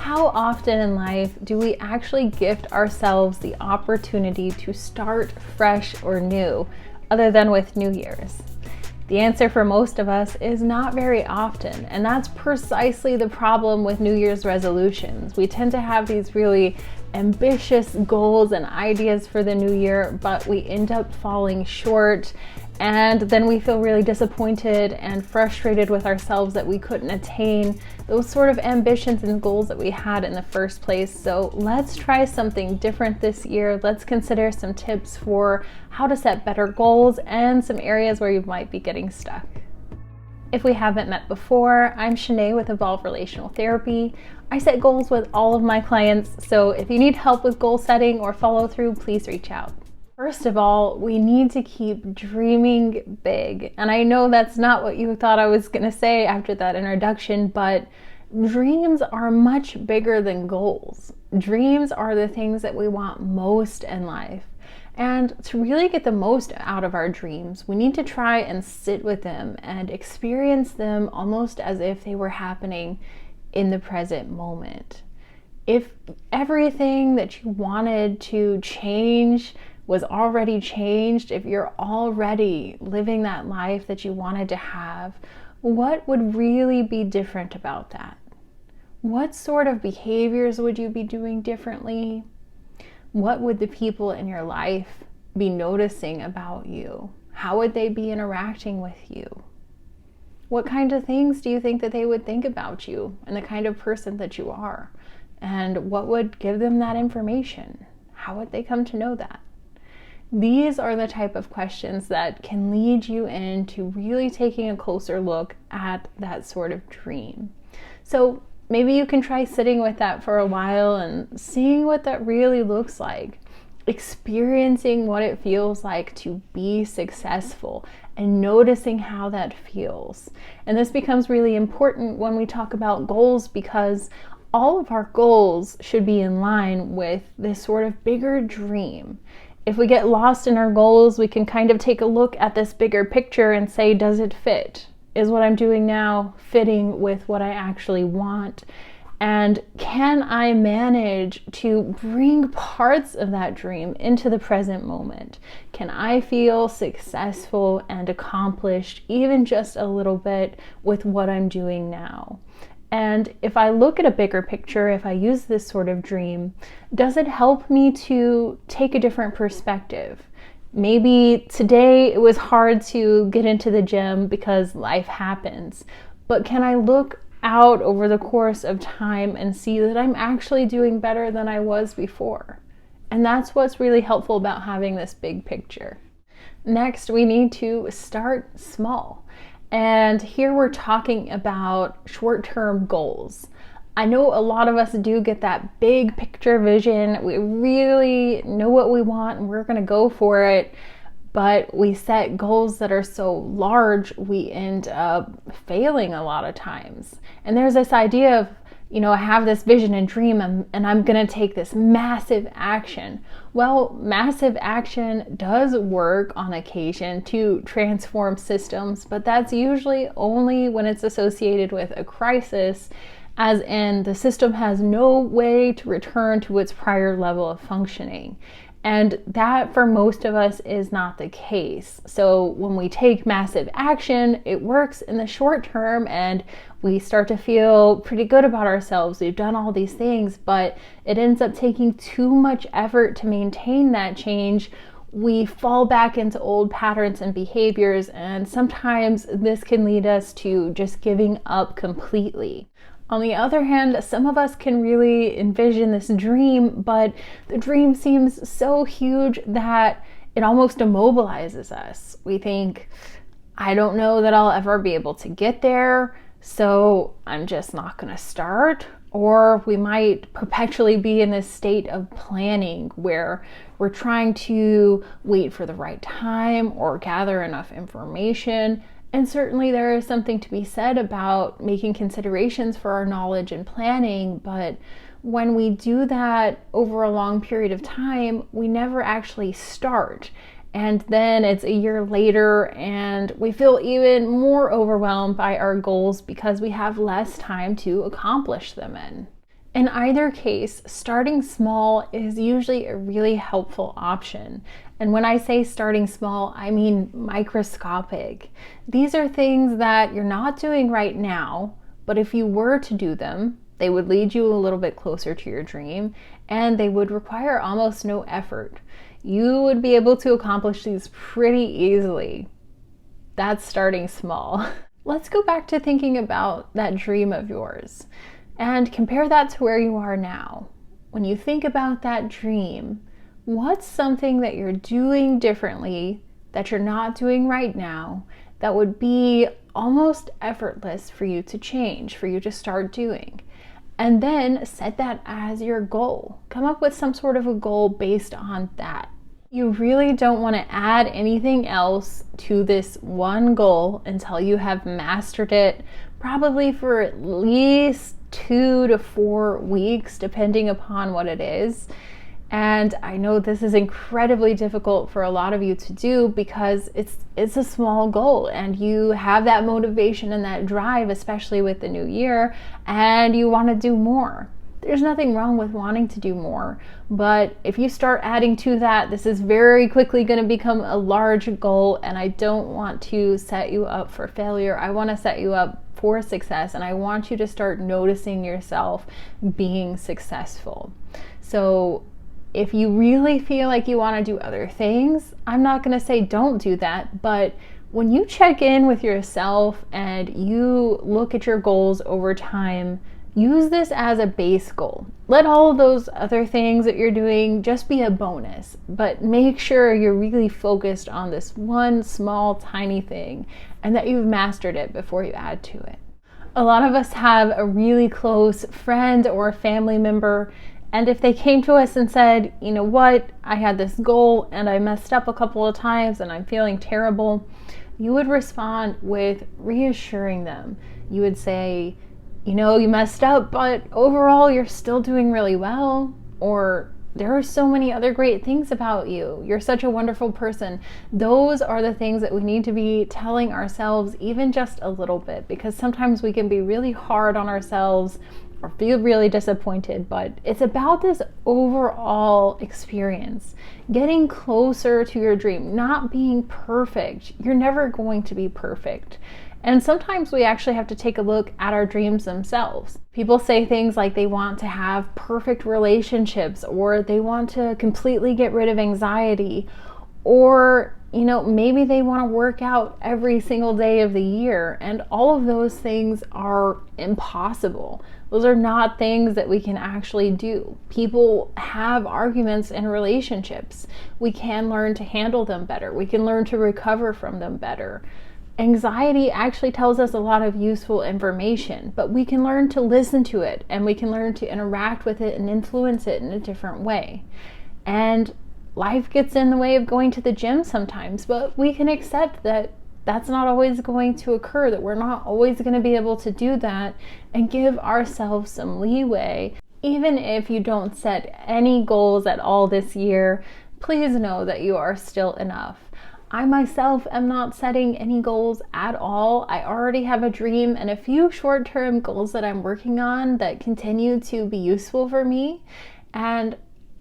how often in life do we actually gift ourselves the opportunity to start fresh or new, other than with New Year's? The answer for most of us is not very often, and that's precisely the problem with New Year's resolutions. We tend to have these really ambitious goals and ideas for the new year, but we end up falling short, and then we feel really disappointed and frustrated with ourselves that we couldn't attain those sort of ambitions and goals that we had in the first place. So let's try something different this year. Let's consider some tips for how to set better goals and some areas where you might be getting stuck. If we haven't met before, I'm Shaneé with Evolve Relational Therapy. I set goals with all of my clients, so if you need help with goal setting or follow through, please reach out. First of all, we need to keep dreaming big. And I know that's not what you thought I was gonna say after that introduction, but dreams are much bigger than goals. Dreams are the things that we want most in life. And to really get the most out of our dreams, we need to try and sit with them and experience them almost as if they were happening in the present moment. If everything that you wanted to change was already changed, if you're already living that life that you wanted to have, what would really be different about that? What sort of behaviors would you be doing differently? What would the people in your life be noticing about you? How would they be interacting with you? What kind of things do you think that they would think about you and the kind of person that you are? And what would give them that information? How would they come to know that? These are the type of questions that can lead you into really taking a closer look at that sort of dream. So maybe you can try sitting with that for a while and seeing what that really looks like, experiencing what it feels like to be successful and noticing how that feels. And this becomes really important when we talk about goals, because all of our goals should be in line with this sort of bigger dream. If we get lost in our goals, we can kind of take a look at this bigger picture and say, does it fit? Is what I'm doing now fitting with what I actually want? And can I manage to bring parts of that dream into the present moment? Can I feel successful and accomplished even just a little bit with what I'm doing now? And if I look at a bigger picture, if I use this sort of dream, does it help me to take a different perspective? Maybe today it was hard to get into the gym because life happens, but can I look out over the course of time and see that I'm actually doing better than I was before? And that's what's really helpful about having this big picture. Next, we need to start small. And here we're talking about short-term goals. I know a lot of us do get that big picture vision. We really know what we want and we're going to go for it. But we set goals that are so large, we end up failing a lot of times. And there's this idea of, I have this vision and dream and I'm going to take this massive action. Well, massive action does work on occasion to transform systems, but that's usually only when it's associated with a crisis, as in the system has no way to return to its prior level of functioning. And that for most of us is not the case. So when we take massive action, it works in the short term and we start to feel pretty good about ourselves. We've done all these things, but it ends up taking too much effort to maintain that change. We fall back into old patterns and behaviors, and sometimes this can lead us to just giving up completely. On the other hand, some of us can really envision this dream, but the dream seems so huge that it almost immobilizes us. We think, I don't know that I'll ever be able to get there, so I'm just not going to start. Or we might perpetually be in this state of planning where we're trying to wait for the right time or gather enough information. And certainly there is something to be said about making considerations for our knowledge and planning, but when we do that over a long period of time, we never actually start. And then it's a year later and we feel even more overwhelmed by our goals because we have less time to accomplish them in. In either case, starting small is usually a really helpful option. And when I say starting small, I mean microscopic. These are things that you're not doing right now, but if you were to do them, they would lead you a little bit closer to your dream, and they would require almost no effort. You would be able to accomplish these pretty easily. That's starting small. Let's go back to thinking about that dream of yours and compare that to where you are now. When you think about that dream, what's something that you're doing differently that you're not doing right now that would be almost effortless for you to change, for you to start doing? And then set that as your goal. Come up with some sort of a goal based on that. You really don't want to add anything else to this one goal until you have mastered it, probably for at least 2 to 4 weeks, depending upon what it is. And I know this is incredibly difficult for a lot of you to do because it's a small goal and you have that motivation and that drive, especially with the new year, and you want to do more. There's nothing wrong with wanting to do more, but if you start adding to that, this is very quickly going to become a large goal, and I don't want to set you up for failure. I want to set you up for success, and I want you to start noticing yourself being successful. So if you really feel like you want to do other things, I'm not going to say don't do that, but when you check in with yourself and you look at your goals over time, use this as a base goal. Let all of those other things that you're doing just be a bonus, but make sure you're really focused on this one small, tiny thing and that you've mastered it before you add to it. A lot of us have a really close friend or family member, and if they came to us and said, you know what, I had this goal and I messed up a couple of times and I'm feeling terrible, you would respond with reassuring them. You would say, you know, you messed up, but overall you're still doing really well, or there are so many other great things about you. You're such a wonderful person. Those are the things that we need to be telling ourselves, even just a little bit, because sometimes we can be really hard on ourselves or feel really disappointed, but it's about this overall experience, getting closer to your dream, not being perfect. You're never going to be perfect. And sometimes we actually have to take a look at our dreams themselves. People say things like they want to have perfect relationships, or they want to completely get rid of anxiety, or maybe they want to work out every single day of the year, and all of those things are impossible. Those are not things that we can actually do. People have arguments in relationships. We can learn to handle them better. We can learn to recover from them better. Anxiety actually tells us a lot of useful information, but we can learn to listen to it, and we can learn to interact with it and influence it in a different way. And life gets in the way of going to the gym sometimes, but we can accept that that's not always going to occur, that we're not always going to be able to do that, and give ourselves some leeway. Even if you don't set any goals at all this year, please know that you are still enough. I myself am not setting any goals at all. I already have a dream and a few short-term goals that I'm working on that continue to be useful for me, and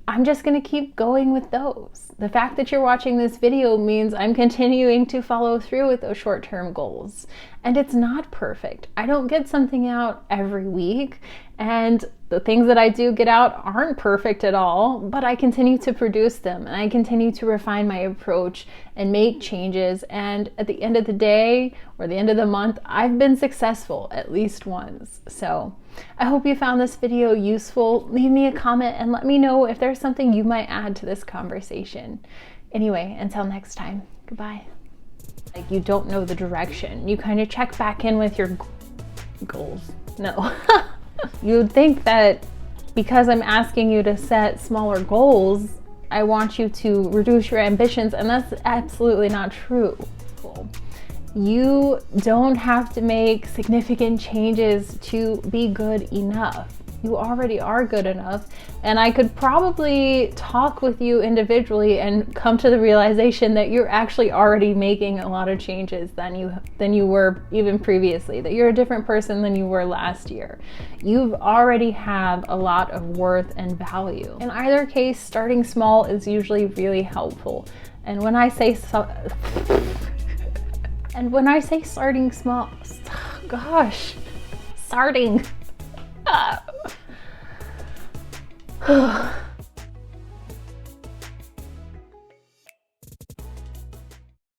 I'm just going to keep going with those. The fact that you're watching this video means I'm continuing to follow through with those short-term goals. And it's not perfect. I don't get something out every week, and the things that I do get out aren't perfect at all, but I continue to produce them, and I continue to refine my approach and make changes. And at the end of the day, or the end of the month, I've been successful at least once. So I hope you found this video useful. Leave me a comment and let me know if there's something you might add to this conversation. Anyway, until next time, goodbye. Like you don't know the direction. You kind of check back in with your goals. No. You'd think that because I'm asking you to set smaller goals, I want you to reduce your ambitions, and that's absolutely not true. You don't have to make significant changes to be good enough. You already are good enough. And I could probably talk with you individually and come to the realization that you're actually already making a lot of changes than you were even previously, that you're a different person than you were last year. You've already have a lot of worth and value. In either case, starting small is usually really helpful. And when I say starting small, gosh, starting.